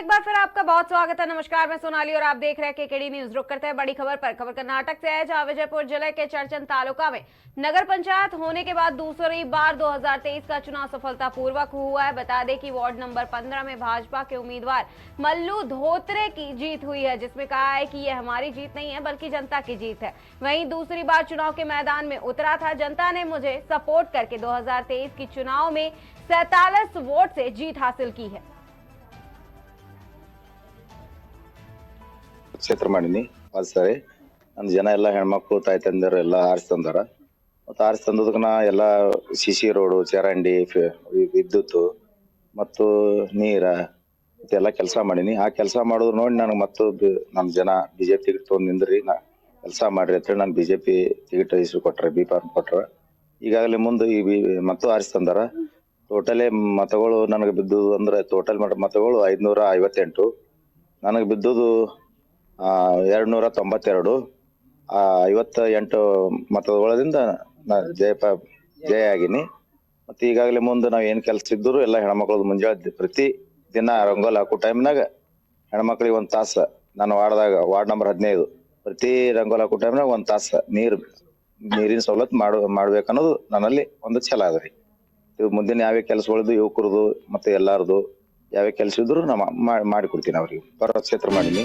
एक बार फिर आपका बहुत स्वागत है। नमस्कार, मैं सोनाली और आप देख रहे हैं केकेडी न्यूज। रुक करते हैं बड़ी खबर पर। खबर कर्नाटक से है, जहां विजयपुर जिले के चरचन तालुका में नगर पंचायत होने के बाद दूसरी बार 2023 का चुनाव सफलतापूर्वक हुआ है। बता दें कि वार्ड नंबर 15 में भाजपा के उम्मीदवार मल्लू धोत्रे की जीत हुई है, जिसमें कहा है कि यह हमारी जीत नहीं है बल्कि जनता की जीत है। वहीं दूसरी बार चुनाव के मैदान में उतरा था। जनता ने मुझे सपोर्ट करके 2023 की चुनाव में 47 वोट से जीत हासिल की है। ಕ್ಷೇತ್ರ ಮಾಡೀನಿ ಅದು ಸರಿ ನನ್ನ ಜನ ಎಲ್ಲ ಹೆಣ್ಮಕ್ಳು ತಾಯಿ ತಂದೆಯರು ಎಲ್ಲ ಆರಿಸಿ ತಂದಾರ ಮತ್ತು ಆರಿಸಿ ತಂದದಕ್ಕೆ ನಾ ಎಲ್ಲ ಸಿಸಿ ರೋಡು ಚರಂಡಿ ವಿದ್ಯುತ್ ಮತ್ತು ನೀರ ಎಲ್ಲ ಕೆಲಸ ಮಾಡೀನಿ ಆ ಕೆಲಸ ಮಾಡೋದು ನೋಡಿ ನನಗೆ ಮತ್ತು ನಮ್ಮ ಜನ ಬಿಜೆಪಿ ಟಿಕೆಟ್ ತೊಗೊಂಡು ನಿಂದ್ರಿ ನಾ ಕೆಲಸ ಮಾಡ್ರಿ ಅಂತೇಳಿ ನಾನು ಬಿಜೆಪಿ ಟಿಕೆಟ್ ಇಸ್ರು ಕೊಟ್ರೆ ಬಿ ಫಾರ್ಮ್ ಕೊಟ್ರೆ ಈಗಾಗಲೇ ಮುಂದೆ ಈ ಮತ್ತು ಆರಿಸಿ ತಂದಾರ ಟೋಟಲಿ ಮತಗಳು ನನಗೆ ಬಿದ್ದು ಅಂದ್ರೆ ಟೋಟಲ್ ಮತಗಳು 558 ನನಗೆ ಬಿದ್ದುದು 292 58 ಮತಗಳದಿಂದ ನಾ ಜಯ ಆಗಿನಿ ಮತ್ತೆ ಈಗಾಗಲೇ ಮುಂದೆ ನಾವ್ ಏನ್ ಕೆಲಸ ಇದ್ರು ಎಲ್ಲ ಹೆಣ್ಮಕ್ಳದ್ದು ಮುಂಜಾನೆ ಪ್ರತಿ ದಿನ ರಂಗೋಲಿ ಹಾಕೋ ಟೈಮ್ನಾಗ ಹೆಣ್ಮಕ್ಳಿಗೆ ಒಂದ್ ತಾಸ ನಾನು ವಾರ್ಡ್ ನಂಬರ್ 15 ಪ್ರತಿ ರಂಗೋಲಿ ಹಾಕೋ ಟೈಮ್ನಾಗ ಒಂದ್ ತಾಸ ನೀರಿನ ಸವಲತ್ತು ಮಾಡ್ಬೇಕನ್ನೋದು ನನ್ನಲ್ಲಿ ಒಂದು ಛಲ ಅದ್ರಿ. ಇವ್ ಮುಂದಿನ ಯಾವೇ ಕೆಲಸಗಳದ್ದು ಯುವಕರದು ಮತ್ತೆ ಎಲ್ಲಾರದು ಯಾವೇ ಕೆಲಸ ಇದ್ರು ನಾ ಮಾಡಿಕೊಡ್ತೀನಿ ಅವ್ರಿಗೆ. ಪರ ಕ್ಷೇತ್ರ ಮಾಡೀನಿ.